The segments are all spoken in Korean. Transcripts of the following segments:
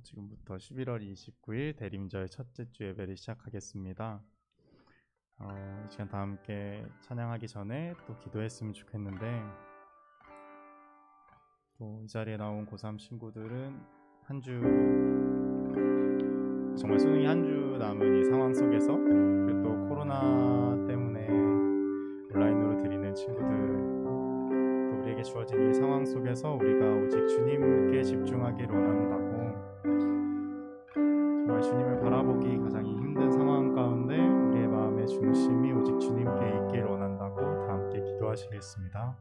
지금부터 11월 29일 대림절 첫째 주 예배를 시작하겠습니다. 이 시간 다 함께 찬양하기 전에 또 기도했으면 좋겠는데, 또 이 자리에 나온 고3 친구들은 한 주, 정말 수능이 한 주 남은 이 상황 속에서, 그리고 또 코로나 때문에 온라인으로 드리는 친구들, 또 우리에게 주어진 이 상황 속에서 우리가 오직 주님께 집중하기를 원한다고, 정말 주님을 바라보기 가장 힘든 상황 가운데 우리의 마음의 중심이 오직 주님께 있기를 원한다고 다 함께 기도하시겠습니다.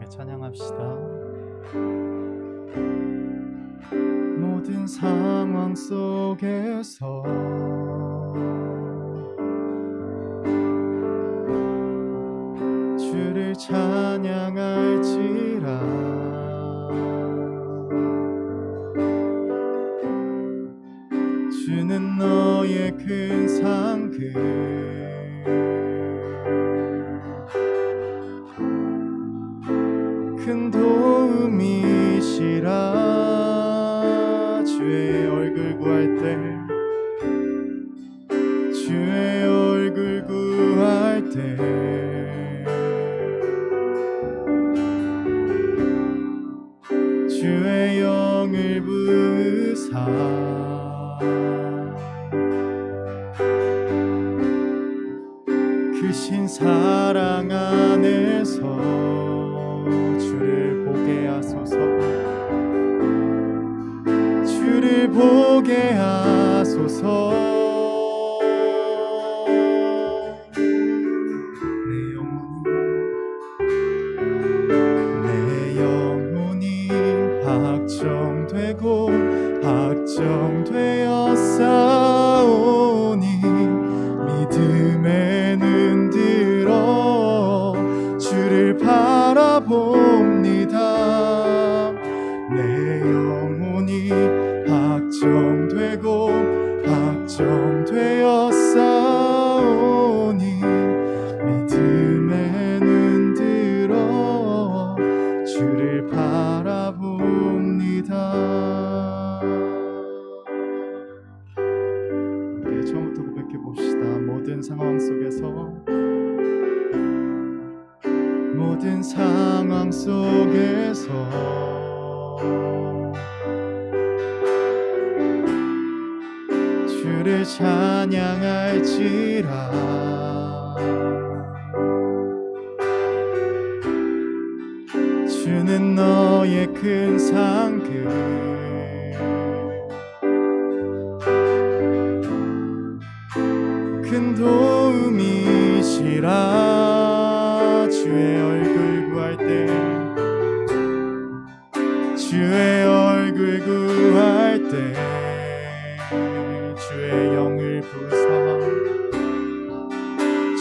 찬양합시다. 모든 상황 속에서 주를 찬양할지라. 주는 너의 큰 상급, 큰 도움이시라. 주의 얼굴 구할 때, 주의 얼굴 구할 때, 주의 영을 부으사 크신 사랑 안에서 주를 보게 하소서. 주를 보게 하소서. 내 영혼이 확정되고 확정되어 싸우니 믿음에 눈 들어 주를 바라봅니다. 내 영혼이 확정되고 확정되어 싸우니 믿음에 눈 들어 주를 바라봅니다. 네, 처음부터 고백해 봅시다. 모든 상황 속에서, 모든 상황 속에서 주를 찬양할지라. 주는 너의 큰 상급, 큰 도움이시라. 주의 얼굴 구할 때, 주의 얼굴 구할 때, 주의 영을 부으사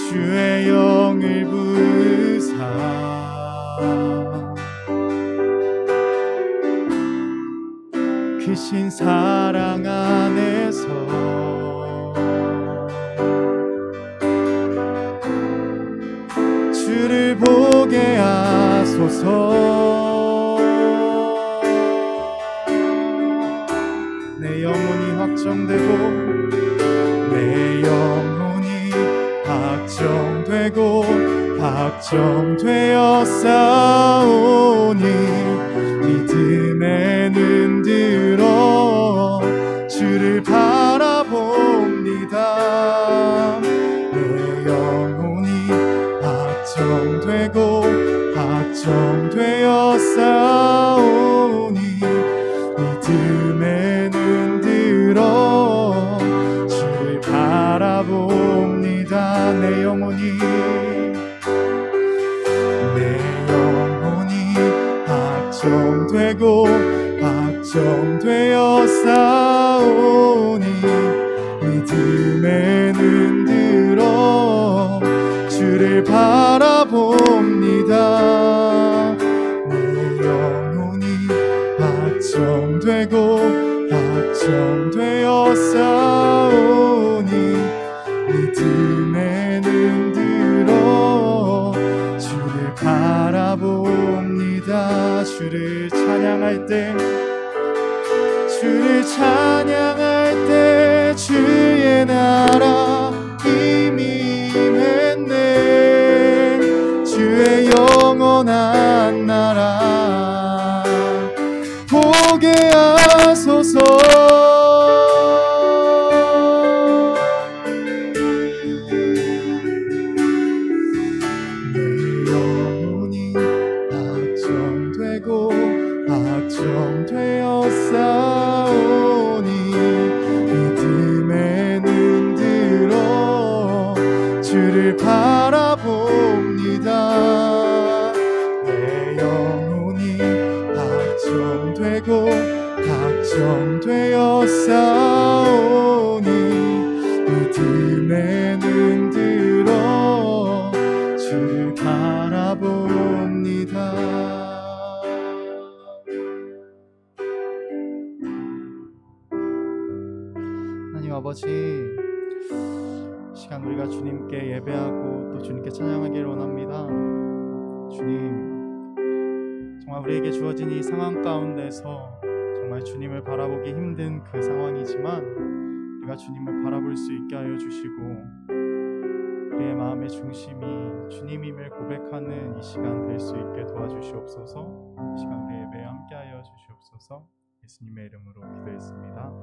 주의 영을 부으사 크신 사랑 안에서 주를 보게 하소서. 내 영혼이 확정되고 내 영혼이 확정되고 확정되어 싸우니 믿음에 눈 들어 주를 바라봅니다. 내 영혼이 확정되고 확정되어 확정되어 싸우니 믿음에 눈 들어 주를 바라봅니다. 내 영혼이 확정되어 싸우니 믿음에 눈 들어 주를 바라봅니다. 주를 찬양할 때 주의 나라 이미 임했네. 주의 영원한 나라 보게 하소서. 내 영혼이 확정되어 싸우니 믿음에 눈 들어 주를 바라봅니다. 내 영혼이 확정되어 싸우니 믿음에 눈 들어 주를 바라봅니다. 하나님 아버지, 시간 우리가 주님께 예배하고 또 주님께 찬양하기를 원합니다. 주님, 정말 우리에게 주어진 이 상황 가운데서 정말 주님을 바라보기 힘든 그 상황이지만 우리가 주님을 바라볼 수 있게 하여 주시고 우리의 마음의 중심이 주님임을 고백하는 이 시간 될 수 있게 도와주시옵소서. 이 시간 우리의 예배에 함께 하여 주시옵소서. 예수님의 이름으로 기도했습니다.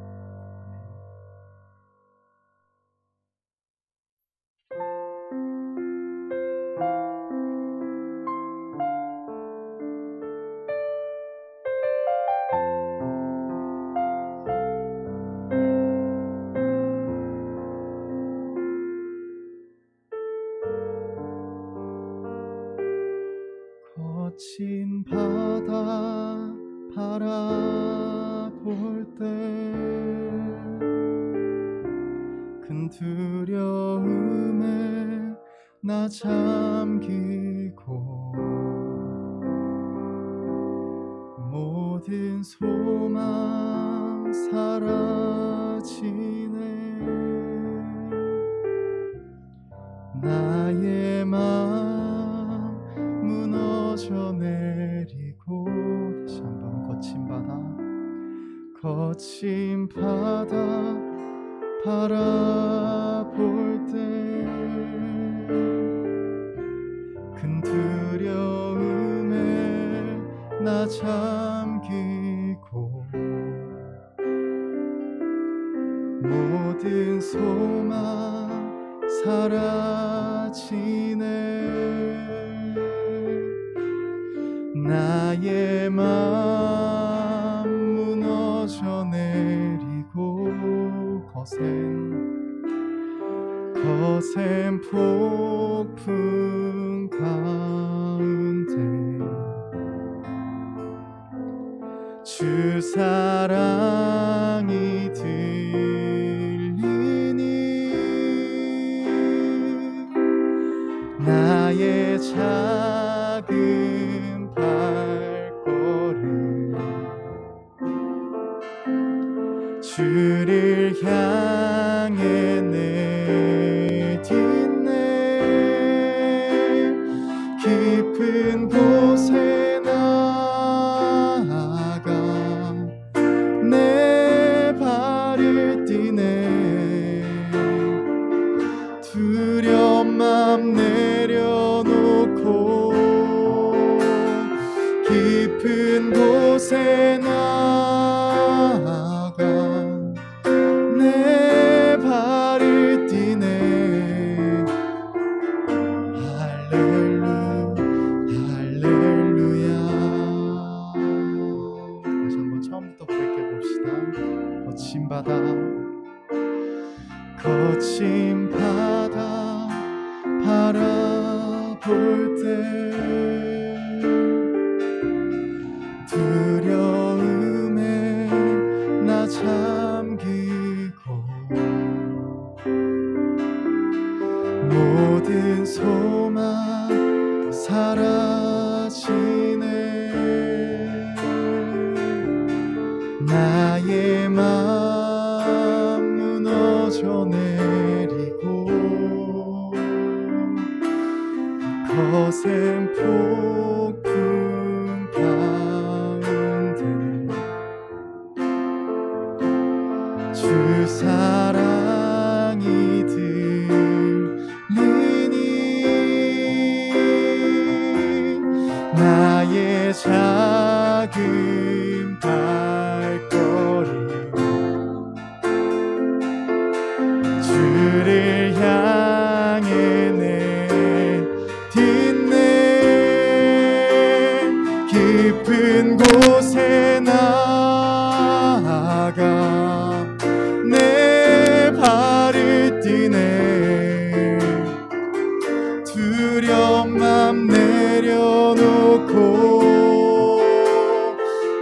거친 바다 바라볼 때 큰 두려움에 나 잠기고 모든 소망 사라지네. 나의 마음 무너져 내리고 다시 한번 거친 바다 바라볼 때 큰 두려움에 나 잠기고 모든 소망 사라지네. 나의 마음 무너져 내리고 거센 폭풍 가운데 주 사랑이 들리니 나의 작은 발걸음 주를 향해 내딛네. 깊은 곳에 나아가 내 발을 띄네. 두려운 맘 내려놓고 깊은 곳에 나아가 내 발을 띄네. 할렐루야. 다시 한번 처음부터 고백해 봅시다. 거친 바다 바라볼 때 두려움에 모든 소망 사라지네. 나의 맘 무너져 내리고 거센 폭풍 가운데 주 사랑이 들리니 나의 작은 발걸음 주를 향해 내딛네. 깊은 곳에 나아가 내 발을 띄네. 두려운 맘 내려놓고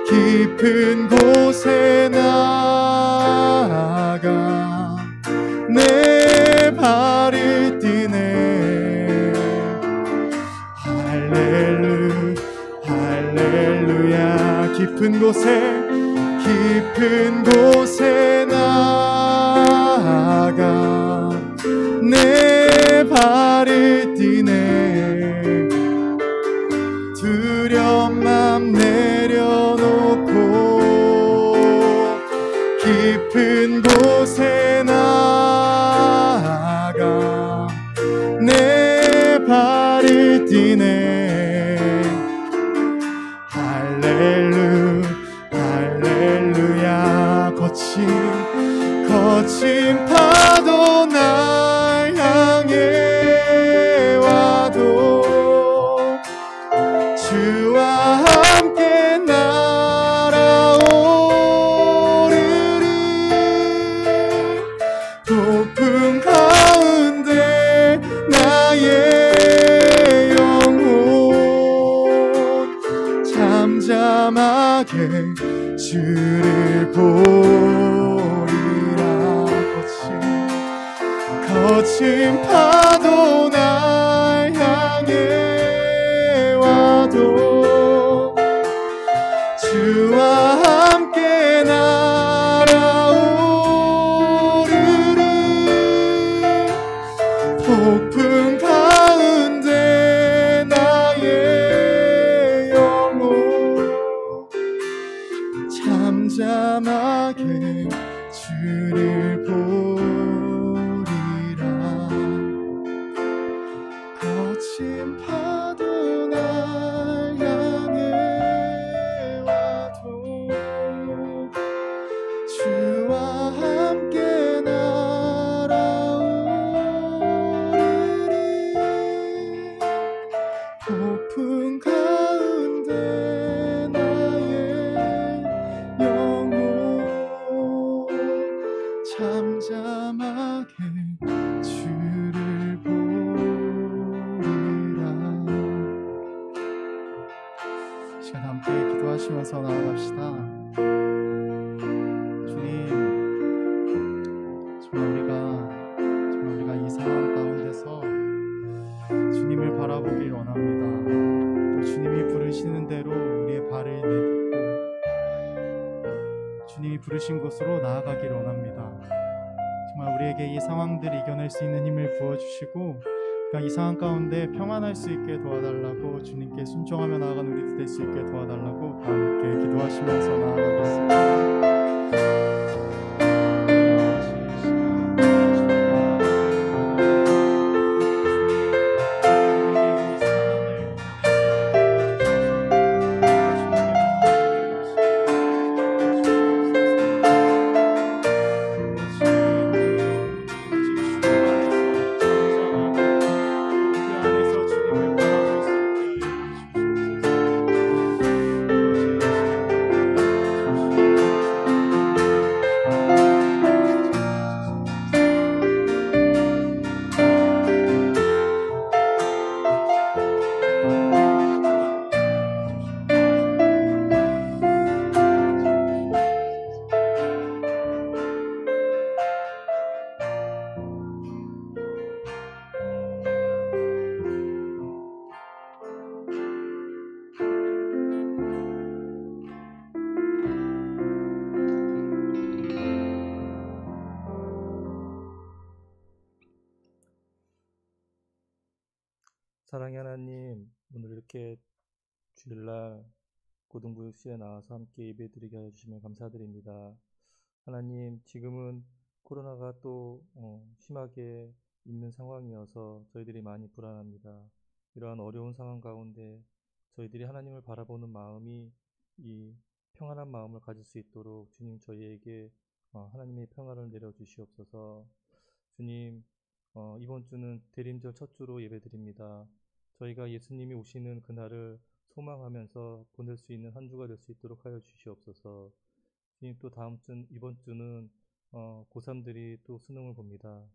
깊은 곳에 나아가 내 발을 띄네. 할렐루야. 깊은 곳에 나아가 내 발을 띄네. 두려운 맘 내려놓고 깊은 곳에 나아가 내 발을 띄네. 할렐루야. 거친 파도 날 향해 와도 주와 함께 날아오르리. 폭풍 가운데 나의 영혼 잠잠하게 주를 보리라. 거친 파도 날 향해 와도 주와 함께 날아오르리. 폭풍 가운데 나의 영혼 잠잠하게 주를 보리라. 거친 파도 날 향해 와도 주와 함께 날아오르리. 폭풍 가운데 나의 영혼 잠잠하게 주를 보리라. 시간 함께 기도하시면서 나아갑시다. 주님, 정말 우리가 이 상황 가운데서 주님을 바라보길 원합니다. 또 주님이 부르시는 대로 우리의 발을 내딛고 주님이 부르신 곳으로 나아가길 원합니다. 정말 우리에게 이 상황들을 이겨낼 수 있는 힘을 부어주시고 이 상황 가운데 평안할 수 있게 도와달라고, 주님께 순종하며 나아가는 우리들 될 수 있게 도와달라고 다 함께 기도하시면서 나아가겠습니다. 사랑의 하나님, 오늘 이렇게 주일날 고등부육실에 나와서 함께 예배드리게 하여 주시면 감사드립니다. 하나님, 지금은 코로나가 또 심하게 있는 상황이어서 저희들이 많이 불안합니다. 이러한 어려운 상황 가운데 저희들이 하나님을 바라보는 마음이 이 평안한 마음을 가질 수 있도록 주님 저희에게 하나님의 평안을 내려주시옵소서. 주님, 이번 주는 대림절 첫 주로 예배드립니다. 저희가 예수님이 오시는 그날을 소망하면서 보낼 수 있는 한 주가 될 수 있도록 하여 주시옵소서. 주님, 또 이번 주는 고3들이 또 수능을 봅니다.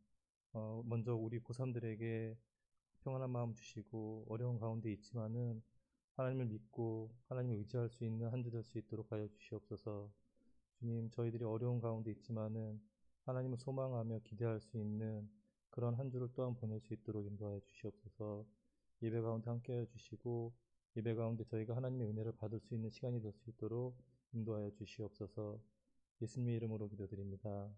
먼저 우리 고3들에게 평안한 마음 주시고 어려운 가운데 있지만은 하나님을 믿고 하나님을 의지할 수 있는 한 주 될 수 있도록 하여 주시옵소서. 주님, 저희들이 어려운 가운데 있지만은 하나님을 소망하며 기대할 수 있는 그런 한 주를 또한 보낼 수 있도록 인도하여 주시옵소서. 예배 가운데 함께하여 주시고 예배 가운데 저희가 하나님의 은혜를 받을 수 있는 시간이 될 수 있도록 인도하여 주시옵소서. 예수님의 이름으로 기도드립니다.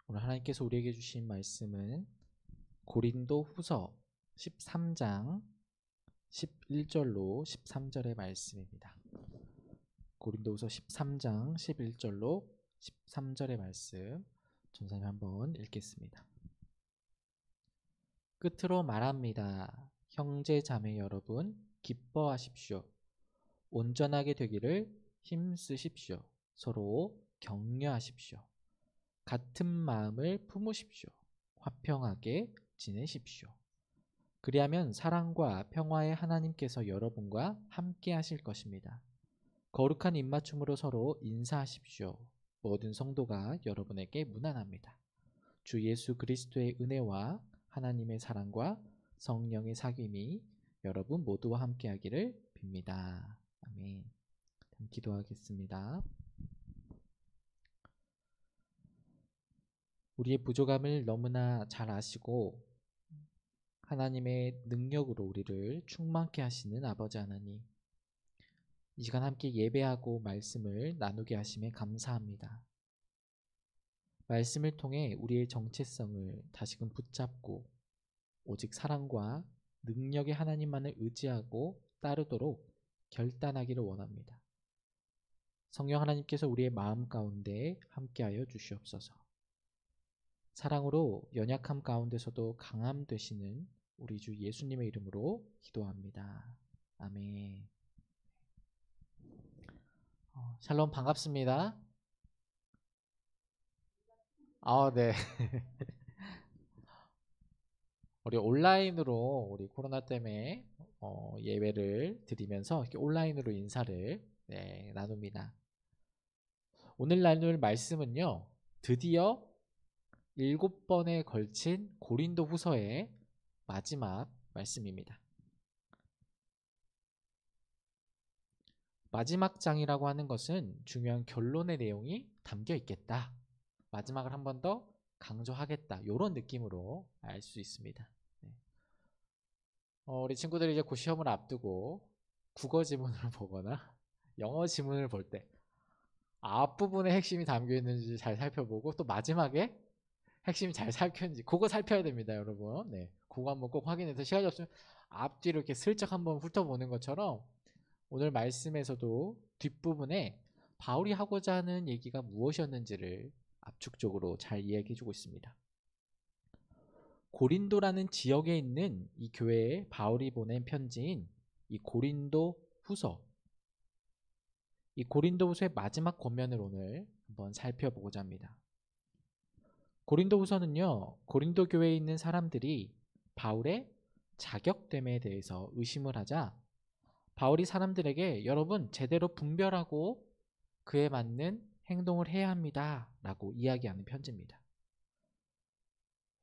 오늘 하나님께서 우리에게 주신 말씀은 고린도 후서 13장 11절로 13절의 말씀입니다. 고린도 후서 13장 11절로 13절의 말씀 전사님 한번 읽겠습니다. 끝으로 말합니다. 형제 자매 여러분 기뻐하십시오. 온전하게 되기를 힘쓰십시오. 서로 격려하십시오. 같은 마음을 품으십시오. 화평하게 지내십시오. 그리하면 사랑과 평화의 하나님께서 여러분과 함께 하실 것입니다. 거룩한 입맞춤으로 서로 인사하십시오. 모든 성도가 여러분에게 문안합니다. 주 예수 그리스도의 은혜와 하나님의 사랑과 성령의 사귐이 여러분 모두와 함께 하기를 빕니다. 아멘. 기도하겠습니다. 우리의 부족함을 너무나 잘 아시고 하나님의 능력으로 우리를 충만케 하시는 아버지 하나님, 이 시간 함께 예배하고 말씀을 나누게 하심에 감사합니다. 말씀을 통해 우리의 정체성을 다시금 붙잡고 오직 사랑과 능력의 하나님만을 의지하고 따르도록 결단하기를 원합니다. 성령 하나님께서 우리의 마음 가운데 함께하여 주시옵소서. 사랑으로 연약함 가운데서도 강함 되시는 우리 주 예수님의 이름으로 기도합니다. 아멘. 샬롬 반갑습니다. 네. 우리 온라인으로 우리 코로나 때문에 예배를 드리면서 이렇게 온라인으로 인사를 나눕니다. 오늘 나눌 말씀은요, 드디어 7번에 걸친 고린도 후서의 마지막 말씀입니다. 마지막 장이라고 하는 것은 중요한 결론의 내용이 담겨 있겠다. 마지막을 한 번 더 강조하겠다. 이런 느낌으로 알 수 있습니다. 우리 친구들이 이제 곧 시험을 앞두고 국어 지문을 보거나 영어 지문을 볼 때 앞부분에 핵심이 담겨 있는지 잘 살펴보고 또 마지막에 핵심이 잘 살펴있는지 그거 살펴야 됩니다, 여러분. 그거 한번 꼭 확인해서 시간이 없으면 앞뒤로 이렇게 슬쩍 한번 훑어보는 것처럼 오늘 말씀에서도 뒷부분에 바울이 하고자 하는 얘기가 무엇이었는지를 압축적으로 잘 이야기해주고 있습니다. 고린도라는 지역에 있는 이 교회에 바울이 보낸 편지인 이 고린도 후서, 이 고린도 후서의 마지막 권면을 오늘 한번 살펴보고자 합니다. 고린도 후서는요, 고린도 교회에 있는 사람들이 바울의 자격됨에 대해서 의심을 하자 바울이 사람들에게 여러분 제대로 분별하고 그에 맞는 행동을 해야 합니다 라고 이야기하는 편지입니다.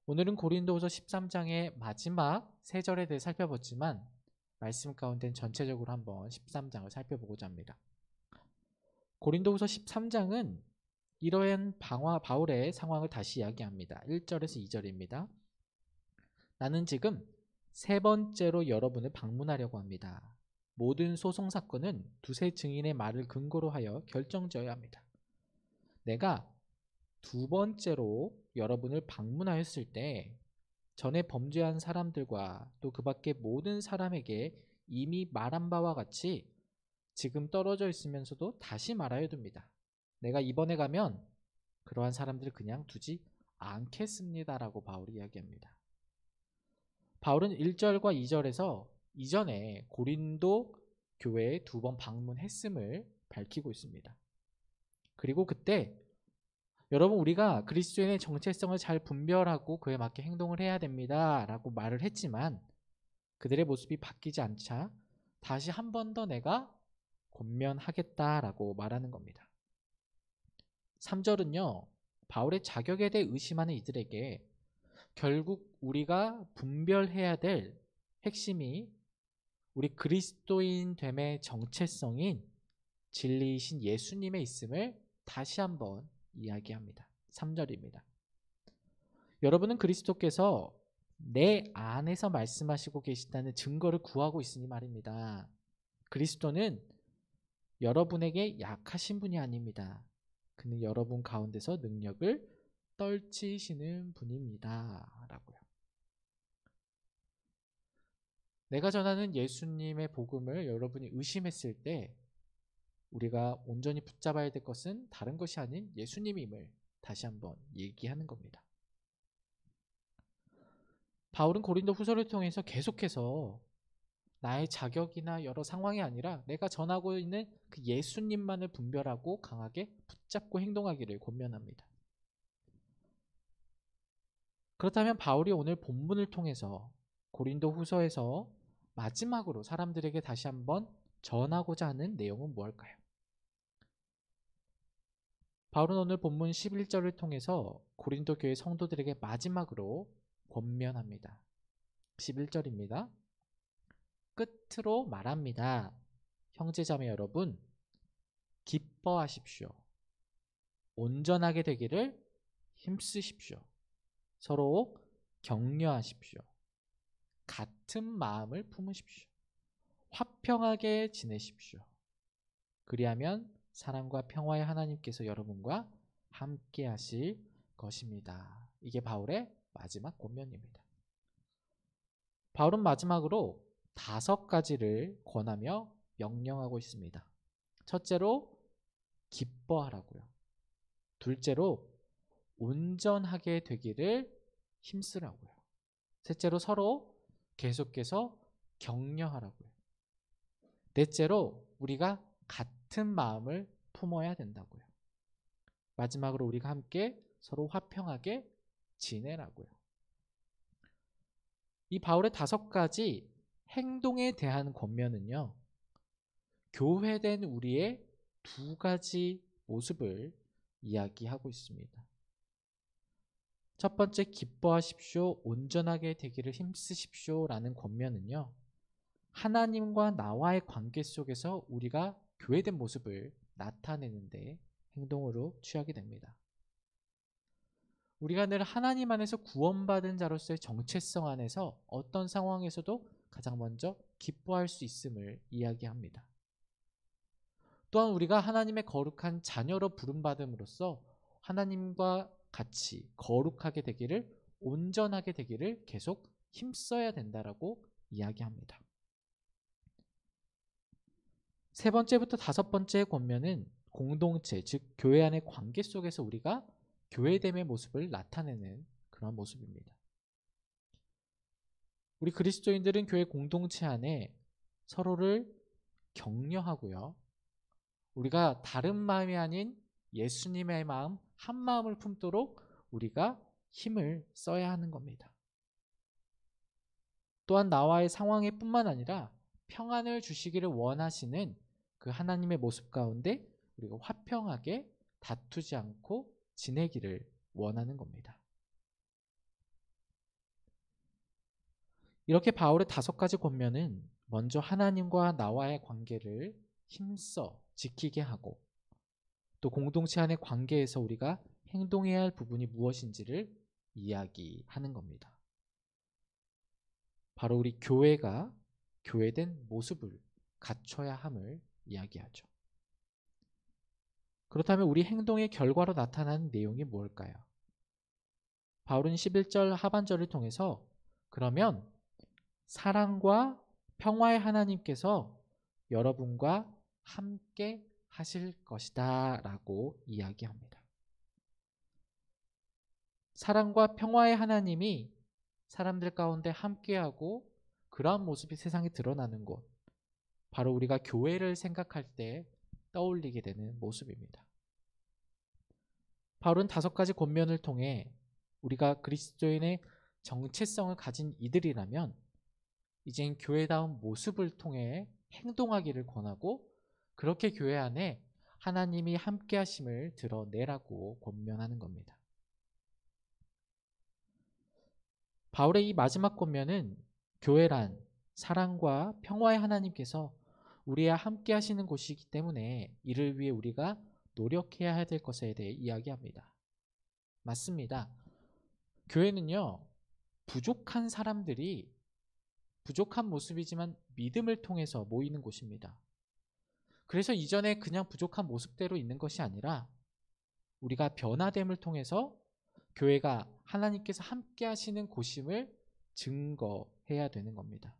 오늘은 고린도후서 13장의 마지막 3절에 대해 살펴봤지만 말씀 가운데는 전체적으로 한번 13장을 살펴보고자 합니다. 고린도후서 13장은 이러한 바울의 상황을 다시 이야기합니다. 1절에서 2절입니다. 나는 지금 세 번째로 여러분을 방문하려고 합니다. 모든 소송 사건은 두세 증인의 말을 근거로 하여 결정되어야 합니다. 내가 두 번째로 여러분을 방문하였을 때 전에 범죄한 사람들과 또 그 밖의 모든 사람에게 이미 말한 바와 같이 지금 떨어져 있으면서도 다시 말하여 둡니다. 내가 이번에 가면 그러한 사람들을 그냥 두지 않겠습니다라고 바울이 이야기합니다. 바울은 1절과 2절에서 이전에 고린도 교회에 2번 방문했음을 밝히고 있습니다. 그리고 그때 여러분 우리가 그리스도인의 정체성을 잘 분별하고 그에 맞게 행동을 해야 됩니다 라고 말을 했지만 그들의 모습이 바뀌지 않자 다시 한 번 더 내가 권면하겠다라고 말하는 겁니다. 3절은요. 바울의 자격에 대해 의심하는 이들에게 결국 우리가 분별해야 될 핵심이 우리 그리스도인 됨의 정체성인 진리이신 예수님의 있음을 다시 한번 이야기합니다. 3절입니다. 여러분은 그리스도께서 내 안에서 말씀하시고 계시다는 증거를 구하고 있으니 말입니다. 그리스도는 여러분에게 약하신 분이 아닙니다. 그는 여러분 가운데서 능력을 떨치시는 분입니다. 라고요. 내가 전하는 예수님의 복음을 여러분이 의심했을 때 우리가 온전히 붙잡아야 될 것은 다른 것이 아닌 예수님임을 다시 한번 얘기하는 겁니다. 바울은 고린도 후서를 통해서 계속해서 나의 자격이나 여러 상황이 아니라 내가 전하고 있는 그 예수님만을 분별하고 강하게 붙잡고 행동하기를 권면합니다. 그렇다면 바울이 오늘 본문을 통해서 고린도 후서에서 마지막으로 사람들에게 다시 한번 전하고자 하는 내용은 무엇일까요? 바울은 오늘 본문 11절을 통해서 고린도 교회 성도들에게 마지막으로 권면합니다. 11절입니다. 끝으로 말합니다. 형제자매 여러분, 기뻐하십시오. 온전하게 되기를 힘쓰십시오. 서로 격려하십시오. 같은 마음을 품으십시오. 화평하게 지내십시오. 그리하면 사랑과 평화의 하나님께서 여러분과 함께 하실 것입니다. 이게 바울의 마지막 권면입니다. 바울은 마지막으로 5가지를 권하며 명령하고 있습니다. 첫째로 기뻐하라고요. 둘째로 온전하게 되기를 힘쓰라고요. 셋째로 서로 계속해서 격려하라고요. 넷째로 우리가 같은 마음을 품어야 된다고요. 마지막으로 우리가 함께 서로 화평하게 지내라고요. 이 바울의 5가지 행동에 대한 권면은요, 교회된 우리의 2가지 모습을 이야기하고 있습니다. 첫 번째, 기뻐하십시오, 온전하게 되기를 힘쓰십시오 라는 권면은요, 하나님과 나와의 관계 속에서 우리가 교회된 모습을 나타내는데 행동으로 취하게 됩니다. 우리가 늘 하나님 안에서 구원받은 자로서의 정체성 안에서 어떤 상황에서도 가장 먼저 기뻐할 수 있음을 이야기합니다. 또한 우리가 하나님의 거룩한 자녀로 부름받음으로써 하나님과 같이 거룩하게 되기를, 온전하게 되기를 계속 힘써야 된다라고 이야기합니다. 3번째부터 5번째 권면은 공동체, 즉 교회 안의 관계 속에서 우리가 교회됨의 모습을 나타내는 그런 모습입니다. 우리 그리스도인들은 교회 공동체 안에 서로를 격려하고요. 우리가 다른 마음이 아닌 예수님의 마음, 한 마음을 품도록 우리가 힘을 써야 하는 겁니다. 또한 나와의 상황에 뿐만 아니라 평안을 주시기를 원하시는 그 하나님의 모습 가운데 우리가 화평하게 다투지 않고 지내기를 원하는 겁니다. 이렇게 바울의 5가지 권면은 먼저 하나님과 나와의 관계를 힘써 지키게 하고, 또 공동체 안의 관계에서 우리가 행동해야 할 부분이 무엇인지를 이야기하는 겁니다. 바로 우리 교회가 교회된 모습을 갖춰야 함을 이야기하죠. 그렇다면 우리 행동의 결과로 나타나는 내용이 뭘까요? 바울은 11절 하반절을 통해서 그러면 사랑과 평화의 하나님께서 여러분과 함께 하실 것이다 라고 이야기합니다. 사랑과 평화의 하나님이 사람들 가운데 함께하고 그러한 모습이 세상에 드러나는 곳, 바로 우리가 교회를 생각할 때 떠올리게 되는 모습입니다. 바울은 5가지 권면을 통해 우리가 그리스도인의 정체성을 가진 이들이라면 이젠 교회다운 모습을 통해 행동하기를 권하고 그렇게 교회 안에 하나님이 함께 하심을 드러내라고 권면하는 겁니다. 바울의 이 마지막 권면은 교회란 사랑과 평화의 하나님께서 우리와 함께 하시는 곳이기 때문에 이를 위해 우리가 노력해야 될 것에 대해 이야기합니다. 맞습니다. 교회는요, 부족한 사람들이 부족한 모습이지만 믿음을 통해서 모이는 곳입니다. 그래서 이전에 그냥 부족한 모습대로 있는 것이 아니라 우리가 변화됨을 통해서 교회가 하나님께서 함께 하시는 곳임을 증거해야 되는 겁니다.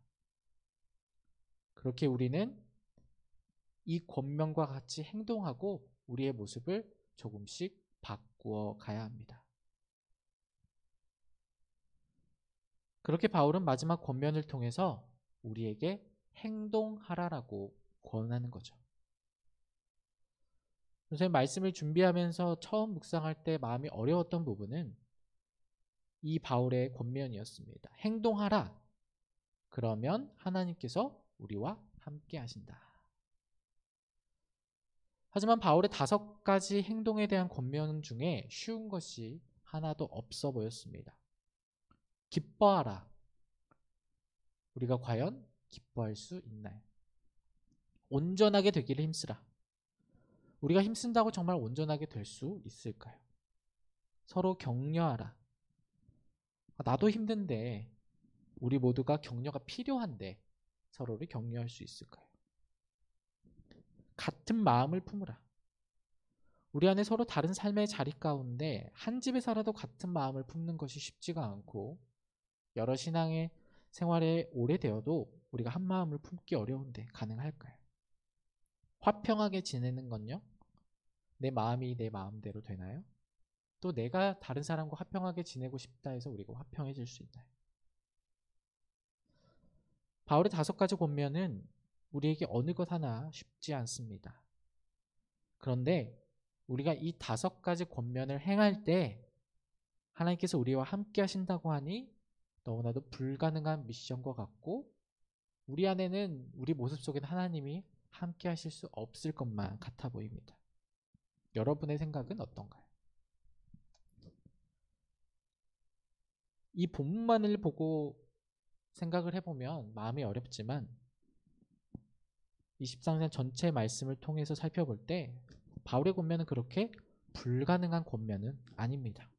그렇게 우리는 이 권면과 같이 행동하고 우리의 모습을 조금씩 바꾸어 가야 합니다. 그렇게 바울은 마지막 권면을 통해서 우리에게 행동하라라고 권하는 거죠. 선생님 말씀을 준비하면서 처음 묵상할 때 마음이 어려웠던 부분은 이 바울의 권면이었습니다. 행동하라. 그러면 하나님께서 우리와 함께 하신다. 하지만 바울의 5가지 행동에 대한 권면 중에 쉬운 것이 하나도 없어 보였습니다. 기뻐하라. 우리가 과연 기뻐할 수 있나요? 온전하게 되기를 힘쓰라. 우리가 힘쓴다고 정말 온전하게 될 수 있을까요? 서로 격려하라. 나도 힘든데 우리 모두가 격려가 필요한데 서로를 격려할 수 있을까요? 같은 마음을 품으라. 우리 안에 서로 다른 삶의 자리 가운데 한 집에 살아도 같은 마음을 품는 것이 쉽지가 않고 여러 신앙의 생활에 오래되어도 우리가 한 마음을 품기 어려운데 가능할까요? 화평하게 지내는 건요? 내 마음이 내 마음대로 되나요? 또 내가 다른 사람과 화평하게 지내고 싶다 해서 우리가 화평해질 수 있나요? 바울의 5가지 권면은 우리에게 어느 것 하나 쉽지 않습니다. 그런데 우리가 이 5가지 권면을 행할 때 하나님께서 우리와 함께 하신다고 하니 너무나도 불가능한 미션과 같고 우리 안에는 우리 모습 속에는 하나님이 함께 하실 수 없을 것만 같아 보입니다. 여러분의 생각은 어떤가요? 이 본문만을 보고 생각을 해보면 마음이 어렵지만 23장 전체 말씀을 통해서 살펴볼 때 바울의 권면은 그렇게 불가능한 권면은 아닙니다.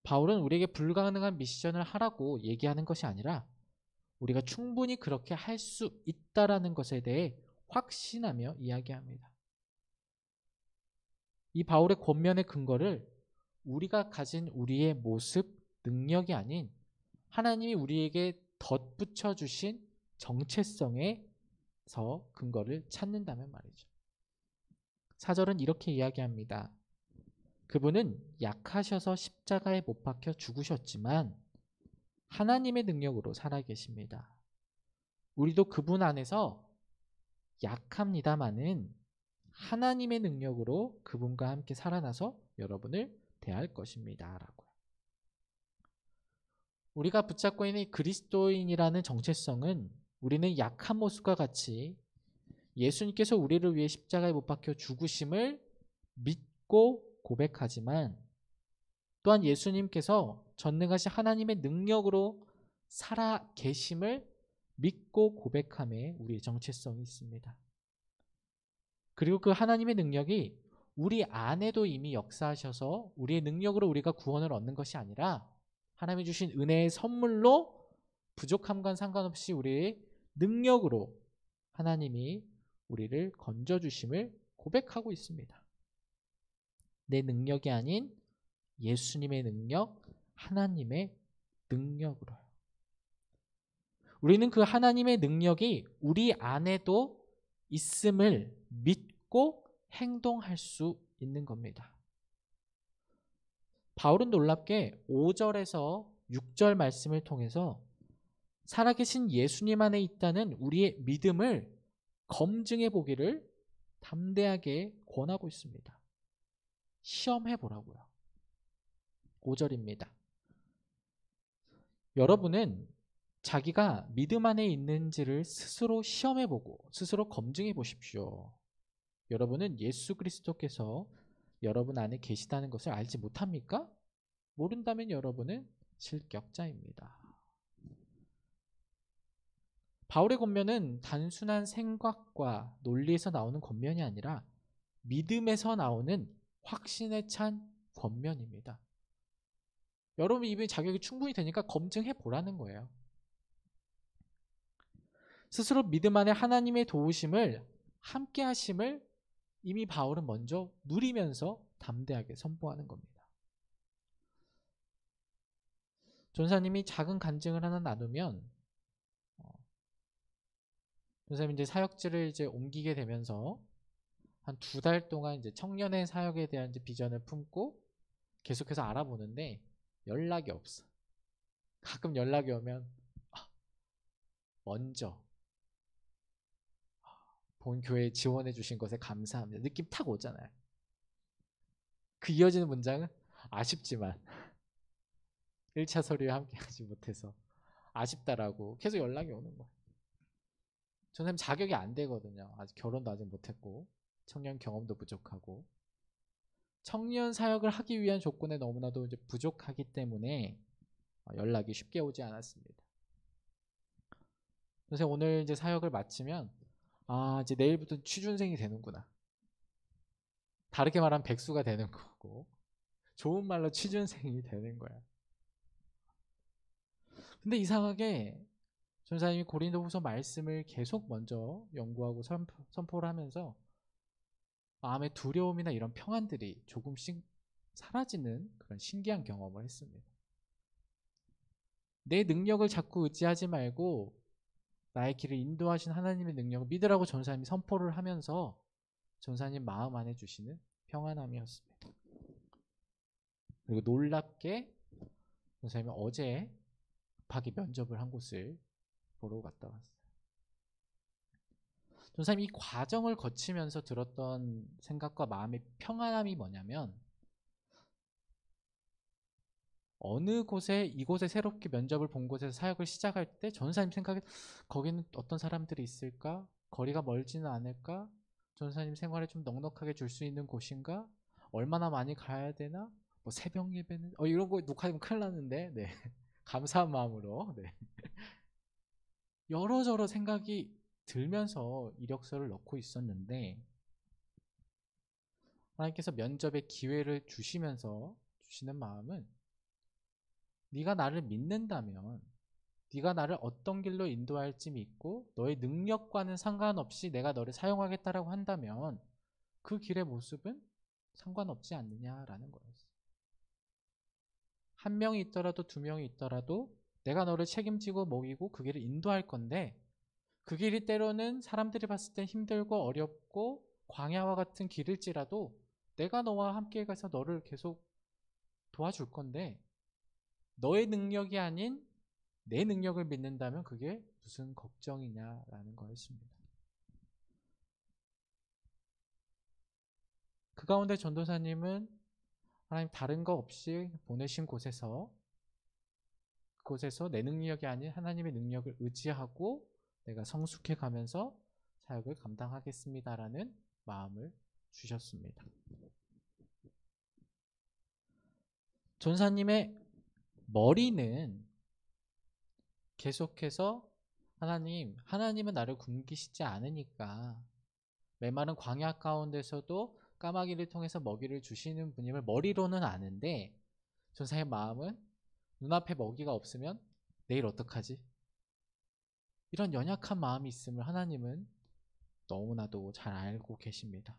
바울은 우리에게 불가능한 미션을 하라고 얘기하는 것이 아니라 우리가 충분히 그렇게 할 수 있다라는 것에 대해 확신하며 이야기합니다. 이 바울의 권면의 근거를 우리가 가진 우리의 모습, 능력이 아닌 하나님이 우리에게 덧붙여 주신 정체성에서 근거를 찾는다면 말이죠. 4절은 이렇게 이야기합니다. 그분은 약하셔서 십자가에 못 박혀 죽으셨지만 하나님의 능력으로 살아계십니다. 우리도 그분 안에서 약합니다마는 하나님의 능력으로 그분과 함께 살아나서 여러분을 대할 것입니다. 라고요. 우리가 붙잡고 있는 이 그리스도인이라는 정체성은 우리는 약한 모습과 같이 예수님께서 우리를 위해 십자가에 못 박혀 죽으심을 믿고 고백하지만 또한 예수님께서 전능하신 하나님의 능력으로 살아 계심을 믿고 고백함에 우리의 정체성이 있습니다. 그리고 그 하나님의 능력이 우리 안에도 이미 역사하셔서 우리의 능력으로 우리가 구원을 얻는 것이 아니라 하나님이 주신 은혜의 선물로 부족함과 상관없이 우리의 능력으로 하나님이 우리를 건져주심을 고백하고 있습니다. 내 능력이 아닌 예수님의 능력, 하나님의 능력으로요. 우리는 그 하나님의 능력이 우리 안에도 있음을 믿고 행동할 수 있는 겁니다. 바울은 놀랍게 5절에서 6절 말씀을 통해서 살아계신 예수님 안에 있다는 우리의 믿음을 검증해 보기를 담대하게 권하고 있습니다. 시험해 보라고요. 5절입니다. 여러분은 자기가 믿음 안에 있는지를 스스로 시험해 보고 스스로 검증해 보십시오. 여러분은 예수 그리스도께서 여러분 안에 계시다는 것을 알지 못합니까? 모른다면 여러분은 실격자입니다. 바울의 권면은 단순한 생각과 논리에서 나오는 권면이 아니라 믿음에서 나오는 확신에 찬 권면입니다. 여러분 이미 자격이 충분히 되니까 검증해 보라는 거예요. 스스로 믿음 안에 하나님의 도우심을 함께 하심을 이미 바울은 먼저 누리면서 담대하게 선포하는 겁니다. 전사님이 작은 간증을 하나 나누면 전사님이 이제 사역지를 이제 옮기게 되면서 한 2달 동안 이제 청년의 사역에 대한 이제 비전을 품고 계속해서 알아보는데 연락이 없어. 가끔 연락이 오면 먼저 본 교회에 지원해 주신 것에 감사합니다. 느낌 탁 오잖아요. 그 이어지는 문장은 아쉽지만 1차 서류에 함께 하지 못해서 아쉽다라고 계속 연락이 오는 거예요. 저는 자격이 안 되거든요. 아직 결혼도 아직 못했고 청년 경험도 부족하고 청년 사역을 하기 위한 조건에 너무나도 이제 부족하기 때문에 연락이 쉽게 오지 않았습니다. 그래서 오늘 이제 사역을 마치면 이제 내일부터 취준생이 되는구나. 다르게 말하면 백수가 되는 거고 좋은 말로 취준생이 되는 거야. 근데 이상하게 전사님이 고린도후서 말씀을 계속 먼저 연구하고 선포를 하면서 마음의 두려움이나 이런 평안들이 조금씩 사라지는 그런 신기한 경험을 했습니다. 내 능력을 자꾸 의지하지 말고 나의 길을 인도하신 하나님의 능력을 믿으라고 전사님이 선포를 하면서 전사님 마음 안에 주시는 평안함이었습니다. 그리고 놀랍게 전사님이 어제 급하게 면접을 한 곳을 보러 갔다 왔어요. 전사님이 이 과정을 거치면서 들었던 생각과 마음의 평안함이 뭐냐면 어느 곳에 이곳에 새롭게 면접을 본 곳에서 사역을 시작할 때 전사님 생각에 거기는 어떤 사람들이 있을까? 거리가 멀지는 않을까? 전사님 생활에 좀 넉넉하게 줄 수 있는 곳인가? 얼마나 많이 가야 되나? 뭐 새벽 예배는 이런 거 녹화하면 큰일 나는데 네. 감사한 마음으로 네. 여러저러 생각이 들면서 이력서를 넣고 있었는데 하나님께서 면접의 기회를 주시면서 주시는 마음은 네가 나를 믿는다면 네가 나를 어떤 길로 인도할지 믿고 너의 능력과는 상관없이 내가 너를 사용하겠다라고 한다면 그 길의 모습은 상관없지 않느냐라는 거였어요. 한 명이 있더라도 2명이 있더라도 내가 너를 책임지고 먹이고 그 길을 인도할 건데 그 길이 때로는 사람들이 봤을 땐 힘들고 어렵고 광야와 같은 길일지라도 내가 너와 함께 가서 너를 계속 도와줄 건데 너의 능력이 아닌 내 능력을 믿는다면 그게 무슨 걱정이냐라는 거였습니다. 그 가운데 전도사님은 하나님 다른 거 없이 보내신 곳에서 그곳에서 내 능력이 아닌 하나님의 능력을 의지하고 내가 성숙해 가면서 사역을 감당하겠습니다라는 마음을 주셨습니다. 전사님의 머리는 계속해서 하나님은 나를 굶기시지 않으니까 메마른 광야 가운데서도 까마귀를 통해서 먹이를 주시는 분임을 머리로는 아는데 전사의 마음은 눈앞에 먹이가 없으면 내일 어떡하지? 이런 연약한 마음이 있음을 하나님은 너무나도 잘 알고 계십니다.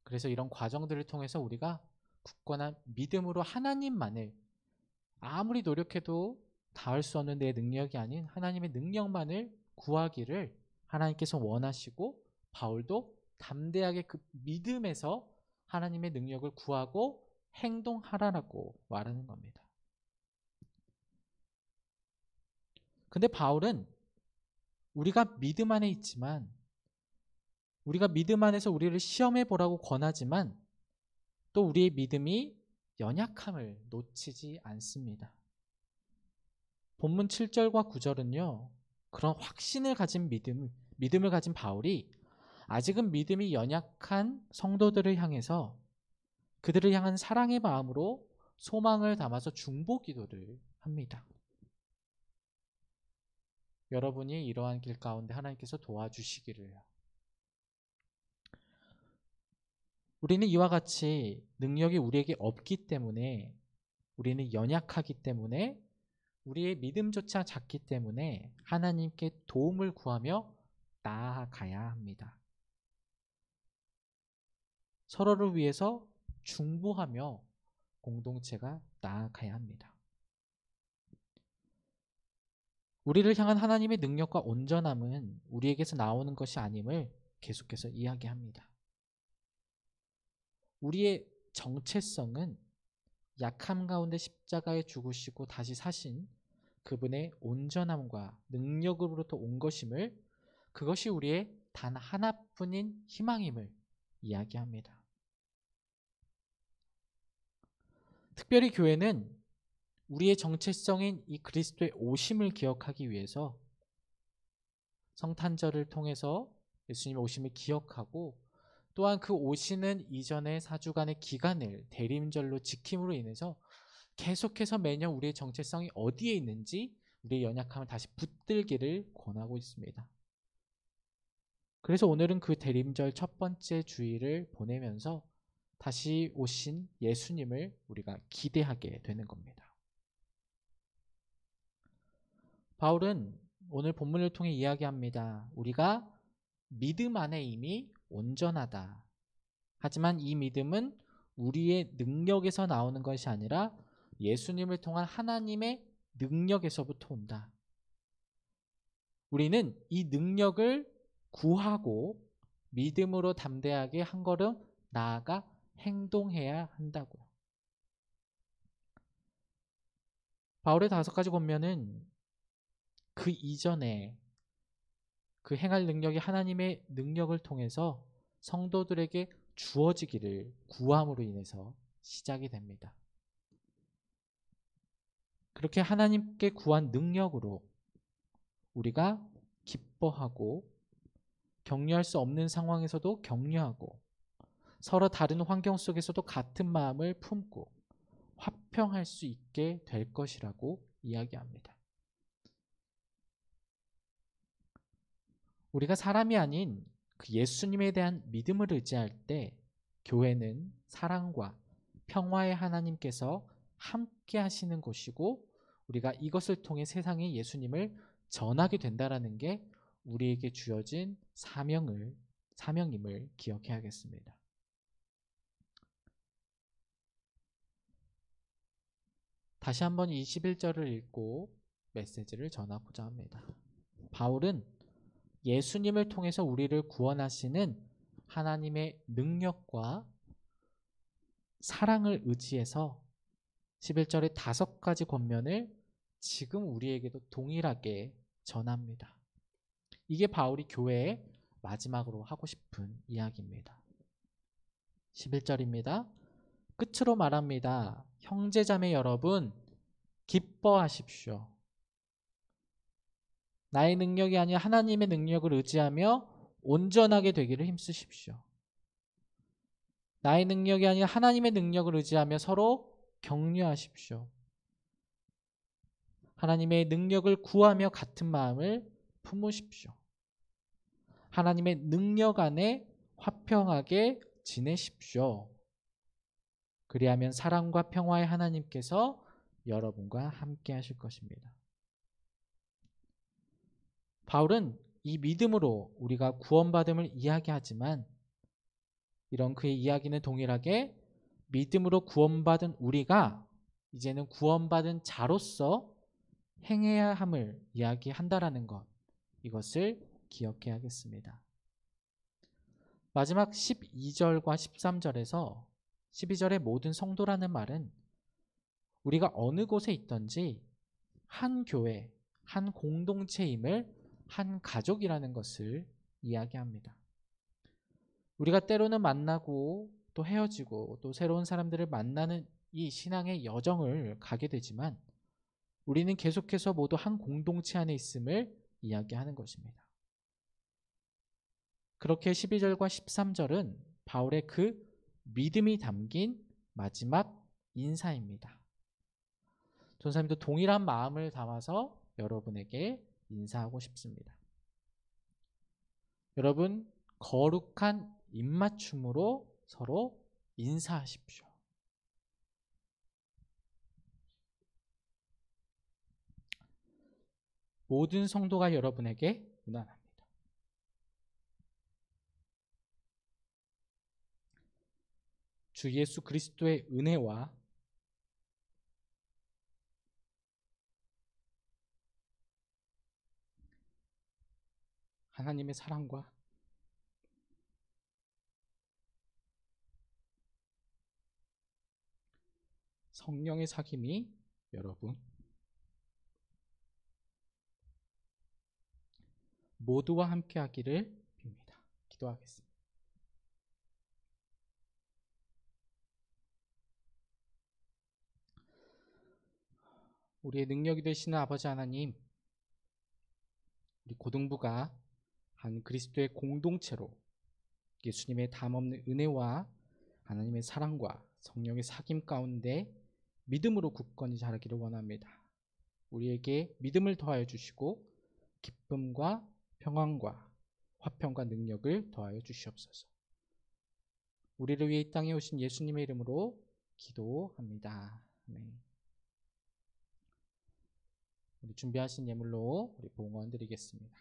그래서 이런 과정들을 통해서 우리가 굳건한 믿음으로 하나님만을 아무리 노력해도 닿을 수 없는 내 능력이 아닌 하나님의 능력만을 구하기를 하나님께서 원하시고 바울도 담대하게 그 믿음에서 하나님의 능력을 구하고 행동하라라고 말하는 겁니다. 근데 바울은 우리가 믿음 안에 있지만 우리가 믿음 안에서 우리를 시험해 보라고 권하지만 또 우리의 믿음이 연약함을 놓치지 않습니다. 본문 7절과 9절은요. 그런 확신을 가진 믿음을 가진 바울이 아직은 믿음이 연약한 성도들을 향해서 그들을 향한 사랑의 마음으로 소망을 담아서 중보 기도를 합니다. 여러분이 이러한 길 가운데 하나님께서 도와주시기를. 우리는 이와 같이 능력이 우리에게 없기 때문에 우리는 연약하기 때문에 우리의 믿음조차 작기 때문에 하나님께 도움을 구하며 나아가야 합니다. 서로를 위해서 중보하며 공동체가 나아가야 합니다. 우리를 향한 하나님의 능력과 온전함은 우리에게서 나오는 것이 아님을 계속해서 이야기합니다. 우리의 정체성은 약함 가운데 십자가에 죽으시고 다시 사신 그분의 온전함과 능력으로부터 온 것임을, 그것이 우리의 단 하나뿐인 희망임을 이야기합니다. 특별히 교회는 우리의 정체성인 이 그리스도의 오심을 기억하기 위해서 성탄절을 통해서 예수님의 오심을 기억하고 또한 그 오시는 이전의 4주간의 기간을 대림절로 지킴으로 인해서 계속해서 매년 우리의 정체성이 어디에 있는지 우리의 연약함을 다시 붙들기를 권하고 있습니다. 그래서 오늘은 그 대림절 첫 번째 주일을 보내면서 다시 오신 예수님을 우리가 기대하게 되는 겁니다. 바울은 오늘 본문을 통해 이야기합니다. 우리가 믿음 안에 이미 온전하다. 하지만 이 믿음은 우리의 능력에서 나오는 것이 아니라 예수님을 통한 하나님의 능력에서부터 온다. 우리는 이 능력을 구하고 믿음으로 담대하게 한 걸음 나아가 행동해야 한다고요. 바울의 5가지 권면은 그 이전에 그 행할 능력이 하나님의 능력을 통해서 성도들에게 주어지기를 구함으로 인해서 시작이 됩니다. 그렇게 하나님께 구한 능력으로 우리가 기뻐하고 격려할 수 없는 상황에서도 격려하고 서로 다른 환경 속에서도 같은 마음을 품고 화평할 수 있게 될 것이라고 이야기합니다. 우리가 사람이 아닌 그 예수님에 대한 믿음을 의지할 때 교회는 사랑과 평화의 하나님께서 함께 하시는 곳이고 우리가 이것을 통해 세상에 예수님을 전하게 된다라는 게 우리에게 주어진 사명임을 기억해야겠습니다. 다시 한번 21절을 읽고 메시지를 전하고자 합니다. 바울은 예수님을 통해서 우리를 구원하시는 하나님의 능력과 사랑을 의지해서 11절의 5가지 권면을 지금 우리에게도 동일하게 전합니다. 이게 바울이 교회에 마지막으로 하고 싶은 이야기입니다. 11절입니다. 끝으로 말합니다. 형제자매 여러분, 기뻐하십시오. 나의 능력이 아니라 하나님의 능력을 의지하며 온전하게 되기를 힘쓰십시오. 나의 능력이 아니라 하나님의 능력을 의지하며 서로 격려하십시오. 하나님의 능력을 구하며 같은 마음을 품으십시오. 하나님의 능력 안에 화평하게 지내십시오. 그리하면 사랑과 평화의 하나님께서 여러분과 함께 하실 것입니다. 바울은 이 믿음으로 우리가 구원받음을 이야기하지만 이런 그의 이야기는 동일하게 믿음으로 구원받은 우리가 이제는 구원받은 자로서 행해야 함을 이야기한다라는 것, 이것을 기억해야겠습니다. 마지막 12절과 13절에서 12절의 모든 성도라는 말은 우리가 어느 곳에 있든지 한 교회, 한 공동체임을 한 가족이라는 것을 이야기합니다. 우리가 때로는 만나고 또 헤어지고 또 새로운 사람들을 만나는 이 신앙의 여정을 가게 되지만 우리는 계속해서 모두 한 공동체 안에 있음을 이야기하는 것입니다. 그렇게 12절과 13절은 바울의 그 믿음이 담긴 마지막 인사입니다. 전사님도 동일한 마음을 담아서 여러분에게 인사하고 싶습니다. 여러분, 거룩한 입맞춤으로 서로 인사하십시오. 모든 성도가 여러분에게 문안합니다. 주 예수 그리스도의 은혜와 하나님의 사랑과 성령의 사귐이 여러분 모두와 함께 하기를 빕니다. 기도하겠습니다. 우리의 능력이 되시는 아버지 하나님, 우리 고등부가 한 그리스도의 공동체로 예수님의 담없는 은혜와 하나님의 사랑과 성령의 사귐 가운데 믿음으로 굳건히 자라기를 원합니다. 우리에게 믿음을 더하여 주시고 기쁨과 평안과 화평과 능력을 더하여 주시옵소서. 우리를 위해 이 땅에 오신 예수님의 이름으로 기도합니다. 아멘. 우리 준비하신 예물로 우리 봉헌 드리겠습니다.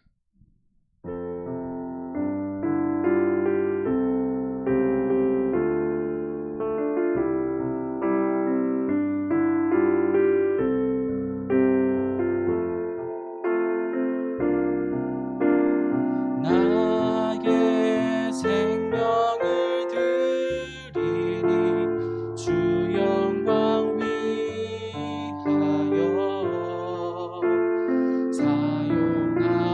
나의 생명을 드리니 주 영광 위하여 사용하옵소서.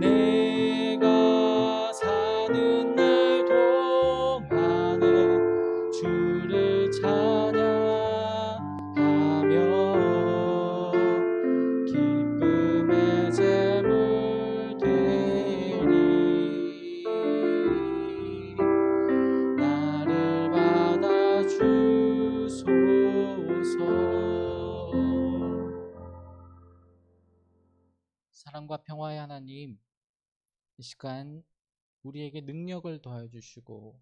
내가 사는 날 동안에 주를 찬양하며 기쁨의 제물 되리. 나를 받아 주소서. 사랑과 평화의 하나님, 이 시간 우리에게 능력을 더하여 주시고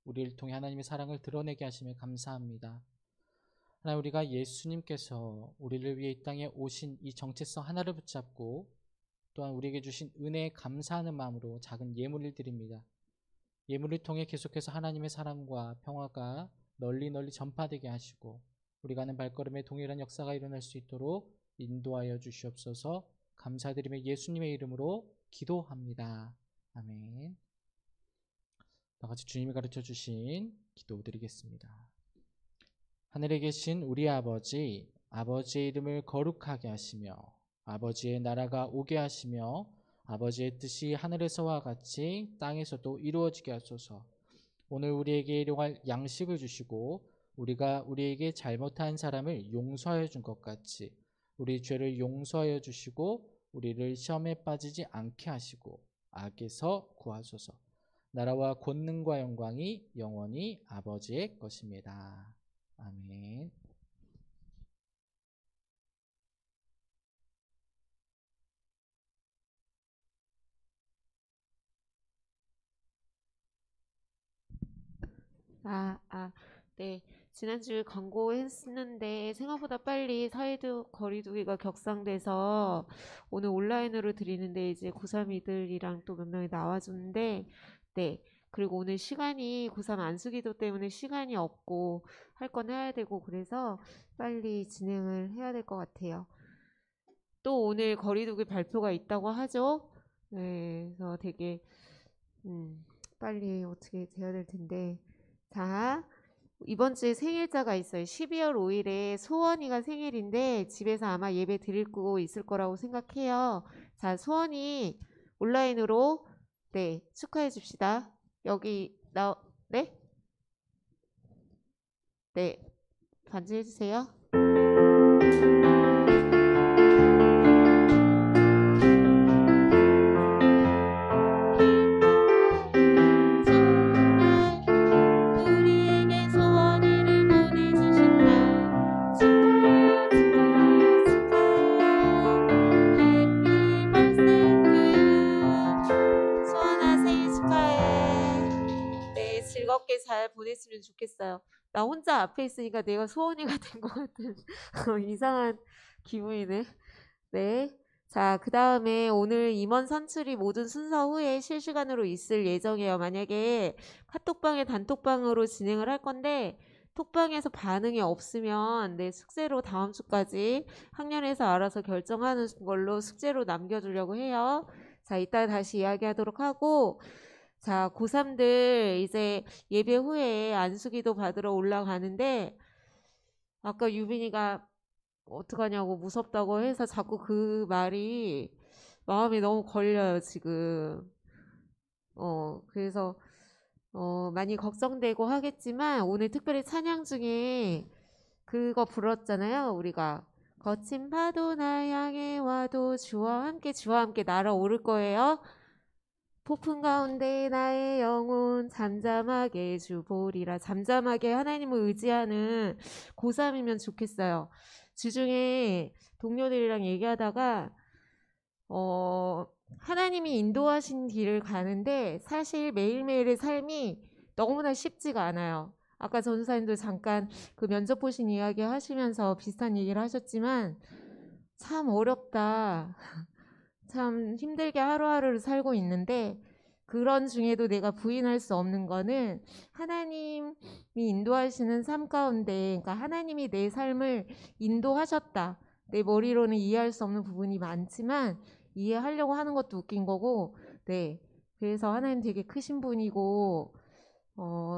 우리를 통해 하나님의 사랑을 드러내게 하심에 감사합니다. 하나님, 우리가 예수님께서 우리를 위해 이 땅에 오신 이 정체성 하나를 붙잡고 또한 우리에게 주신 은혜에 감사하는 마음으로 작은 예물을 드립니다. 예물을 통해 계속해서 하나님의 사랑과 평화가 널리 전파되게 하시고 우리가 하는 발걸음에 동일한 역사가 일어날 수 있도록 인도하여 주시옵소서. 감사드리며 예수님의 이름으로 기도합니다. 아멘. 나같이 주님이 가르쳐 주신 기도 드리겠습니다. 하늘에 계신 우리 아버지, 아버지의 이름을 거룩하게 하시며 아버지의 나라가 오게 하시며 아버지의 뜻이 하늘에서와 같이 땅에서도 이루어지게 하소서. 오늘 우리에게 일용할 양식을 주시고 우리가 우리에게 잘못한 사람을 용서하여 준 것 같이 우리 죄를 용서하여 주시고 우리를 시험에 빠지지 않게 하시고 악에서 구하소서. 나라와 권능과 영광이 영원히 아버지의 것입니다. 아멘. 네. 지난주에 광고했는데 생각보다 빨리 사회적 거리두기가 격상돼서 오늘 온라인으로 드리는데 이제 고3이들이랑 또 몇 명이 나와줬는데, 네. 그리고 오늘 시간이 고3 안수기도 때문에 시간이 없고 할 건 해야 되고 그래서 빨리 진행을 해야 될 것 같아요. 또 오늘 거리두기 발표가 있다고 하죠? 네. 그래서 되게 빨리 어떻게 돼야 될 텐데. 자, 이번 주에 생일자가 있어요. 12월 5일에 소원이가 생일인데 집에서 아마 예배 드리고 있을 거라고 생각해요. 자, 소원이 온라인으로 네, 축하해 줍시다. 여기 네? 네. 반주해 주세요. 즐겁게 잘 보냈으면 좋겠어요. 나 혼자 앞에 있으니까 내가 소원이가 된 것 같은 이상한 기분이네. 네. 자, 그 다음에 오늘 임원 선출이 모든 순서 후에 실시간으로 있을 예정이에요. 만약에 카톡방에 단톡방으로 진행을 할 건데 톡방에서 반응이 없으면 내 숙제로 다음 주까지 학년에서 알아서 결정하는 걸로 숙제로 남겨주려고 해요. 자, 이따 다시 이야기하도록 하고, 자, 고3들 이제 예배 후에 안수기도 받으러 올라가는데 아까 유빈이가 어떡하냐고 무섭다고 해서 자꾸 그 말이 마음에 너무 걸려요, 지금. 그래서 많이 걱정되고 하겠지만 오늘 특별히 찬양 중에 그거 불렀잖아요, 우리가. 거친 파도 나 향해 와도 주와 함께 날아오를 거예요. 폭풍 가운데 나의 영혼 잠잠하게 주 보리라. 잠잠하게 하나님을 의지하는 고3이면 좋겠어요. 주중에 동료들이랑 얘기하다가 하나님이 인도하신 길을 가는데 사실 매일매일의 삶이 너무나 쉽지가 않아요. 아까 전사님도 잠깐 그 면접 보신 이야기 하시면서 비슷한 얘기를 하셨지만 참 어렵다. 참 힘들게 하루하루를 살고 있는데 그런 중에도 내가 부인할 수 없는 거는 하나님이 인도하시는 삶 가운데, 그러니까 하나님이 내 삶을 인도하셨다. 내 머리로는 이해할 수 없는 부분이 많지만 이해하려고 하는 것도 웃긴 거고, 네. 그래서 하나님 되게 크신 분이고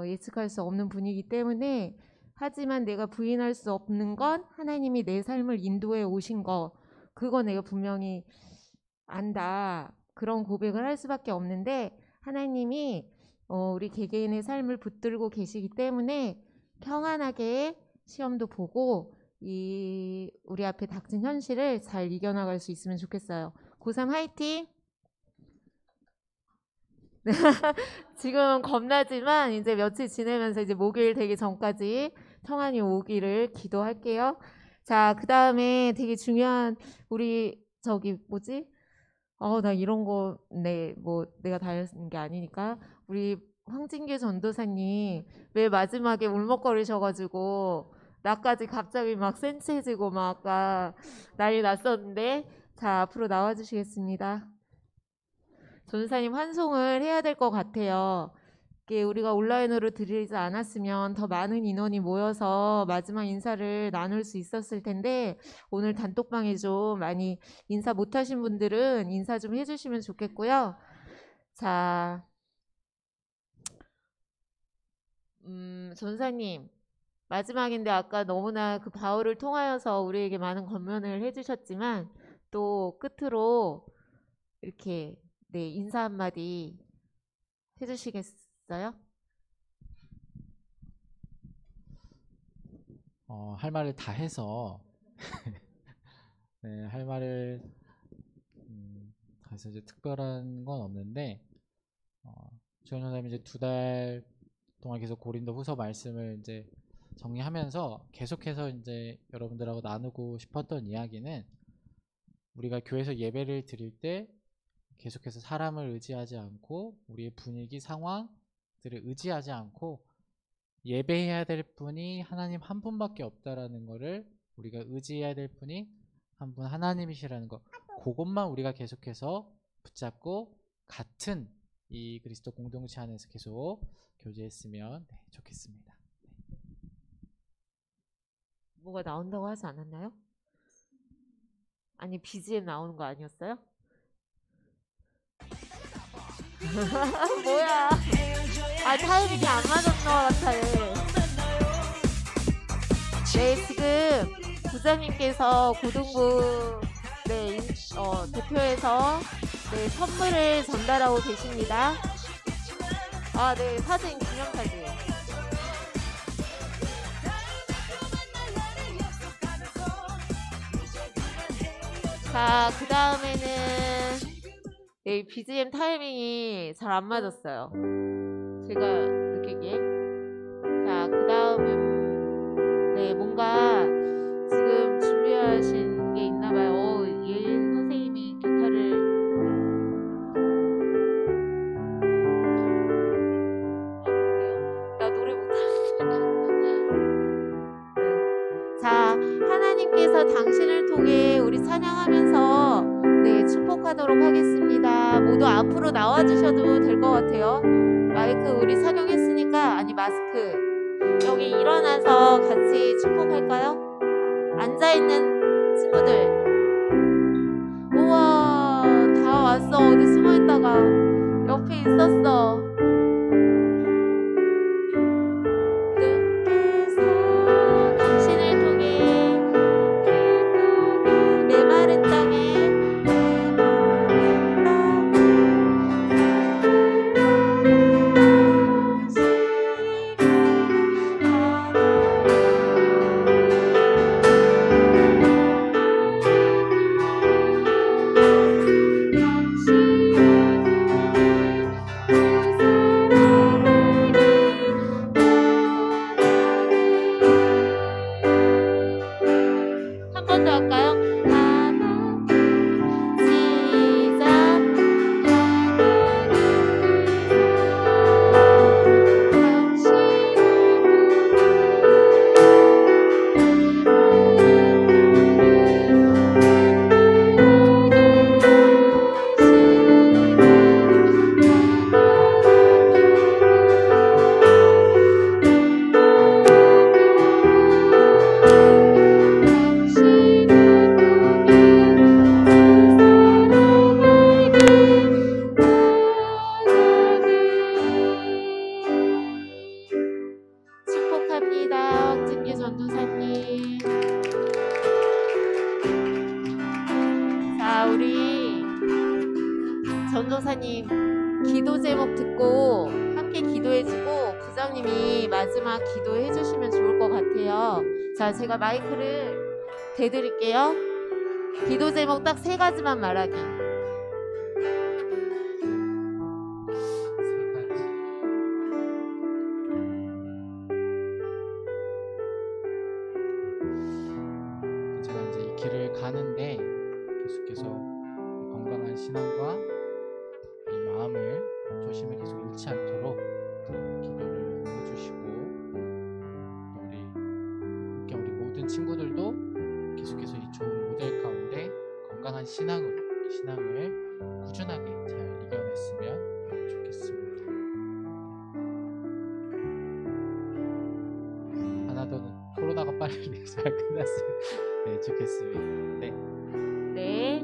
예측할 수 없는 분이기 때문에, 하지만 내가 부인할 수 없는 건 하나님이 내 삶을 인도해 오신 거, 그거 내가 분명히 안다. 그런 고백을 할 수밖에 없는데 하나님이 우리 개개인의 삶을 붙들고 계시기 때문에 평안하게 시험도 보고 우리 앞에 닥친 현실을 잘 이겨나갈 수 있으면 좋겠어요. 고3 화이팅! 지금 겁나지만 이제 며칠 지내면서 이제 목요일 되기 전까지 평안히 오기를 기도할게요. 자, 그 다음에 되게 중요한 우리 나 이런 거, 내가 다 하는 게 아니니까. 우리 황진규 전도사님, 왜 마지막에 울먹거리셔가지고, 나까지 갑자기 막 센치해지고 막 아까 난리 났었는데, 자, 앞으로 나와주시겠습니다. 전도사님 환송을 해야 될 것 같아요. 이게 우리가 온라인으로 드리지 않았으면 더 많은 인원이 모여서 마지막 인사를 나눌 수 있었을 텐데 오늘 단톡방에 좀 많이 인사 못하신 분들은 인사 좀 해주시면 좋겠고요. 자, 전사님 마지막인데 아까 너무나 그 바울을 통하여서 우리에게 많은 권면을 해주셨지만 또 끝으로 이렇게 인사 한마디 해주시겠어요? 할 말을 다 해서 네, 할 말을 다 해서 이제 특별한 건 없는데 주현 선생님이 이제 2달 동안 계속 고린도 후서 말씀을 이제 정리하면서 계속해서 이제 여러분들하고 나누고 싶었던 이야기는, 우리가 교회에서 예배를 드릴 때 계속해서 사람을 의지하지 않고 우리의 분위기 상황들을 의지하지 않고 예배해야 될 분이 하나님 한 분밖에 없다라는 거를 우리가 의지해야 될 분이 한 분 하나님이시라는 거, 그것만 우리가 계속해서 붙잡고 같은 이 그리스도 공동체 안에서 계속 교제했으면 좋겠습니다. 뭐가 나온다고 하지 않았나요? 아니 BGM 나오는 거 아니었어요? 뭐야? 아 타이밍이 안 맞았던 것 같아요. 네 지금 부장님께서 고등부 대표해서 선물을 전달하고 계십니다. 아 네 사진 기념사진. 자, 그 다음에는 네, BGM 타이밍이 잘 안 맞았어요. 제가 느끼기에. 자, 그 다음은 네, 뭔가 지금 준비하신 게 있나봐요. 예 선생님이 기타를 나 노래 못하는데. 자, 하나님께서 당신을 통해 우리 찬양하면서 네, 축복하도록 하겠습니다. 모두 앞으로 나와주셔도 될 것 같아요. 마이크 우리 착용했으니까, 아니 마스크. 여기 일어나서 같이 축복할까요? 앉아있는 친구들. 우와, 다 왔어. 어디 숨어있다가 옆에 있었어. 전도사님 기도 제목 듣고 함께 기도해주고 부장님이 마지막 기도해 주시면 좋을 것 같아요. 자, 제가 마이크를 대드릴게요. 기도 제목 딱 3가지만 말하기. 제가 이제 이 길을 가는데 계속해서 건강한 신앙과 이 마음을 조심을 계속 잃지 않도록 기도를 해주시고, 우리 모든 친구들도 계속해서 이 좋은 모델 가운데 건강한 신앙을 꾸준하게 잘 이겨냈으면 좋겠습니다. 하나도 코로나가 빨리 잘 끝났으면 좋겠습니다. 네.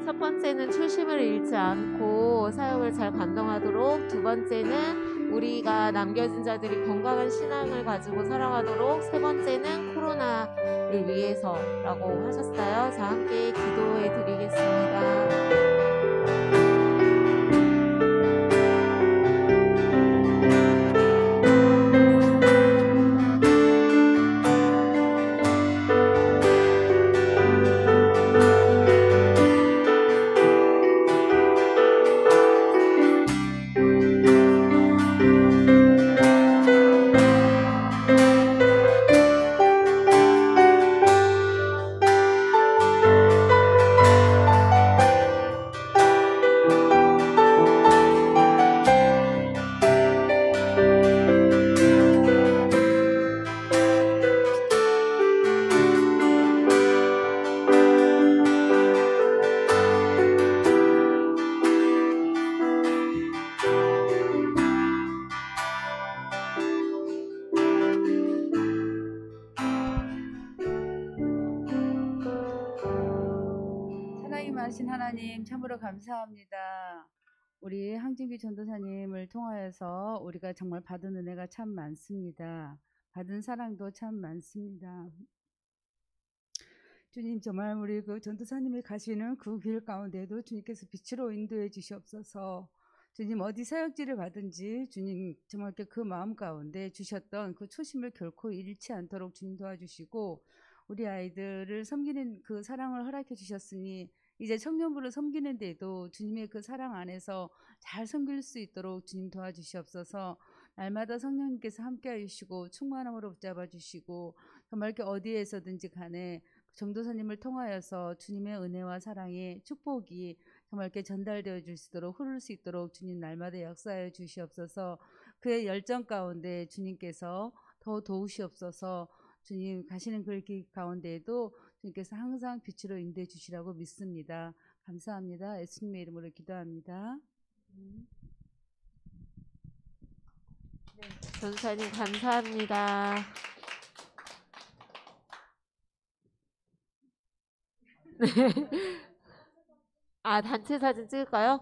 첫 번째는 초심을 잃지 않고 사역을 잘 감당하도록, 두 번째는 우리가 남겨진 자들이 건강한 신앙을 가지고 살아가도록, 세 번째는 코로나를 위해서라고 하셨어요. 자, 함께 기도해 드리겠습니다. 살아계신 하나님 참으로 감사합니다. 우리 항진기 전도사님을 통하여서 우리가 정말 받은 은혜가 참 많습니다. 받은 사랑도 참 많습니다. 주님, 정말 우리 그 전도사님이 가시는 그 길 가운데도 주님께서 빛으로 인도해 주시옵소서. 주님, 어디 사역지를 가든지 주님 정말 그 마음 가운데 주셨던 그 초심을 결코 잃지 않도록 주님 도와주시고, 우리 아이들을 섬기는 그 사랑을 허락해 주셨으니 이제 청년부를 섬기는데도 주님의 그 사랑 안에서 잘 섬길 수 있도록 주님 도와주시옵소서. 날마다 성령님께서 함께해 주시고 충만함으로 붙잡아 주시고, 정말 이렇게 어디에서든지 간에 전도사님을 통하여서 주님의 은혜와 사랑의 축복이 정말 이렇게 전달되어 줄 수 있도록, 흐를 수 있도록 주님 날마다 역사해 주시옵소서. 그의 열정 가운데 주님께서 더 도우시옵소서. 주님 가시는 그 길 가운데에도 주님께서 항상 빛으로 인도해 주시라고 믿습니다. 감사합니다. 예수님의 이름으로 기도합니다. 전사님 감사합니다. 아, 단체 사진 찍을까요?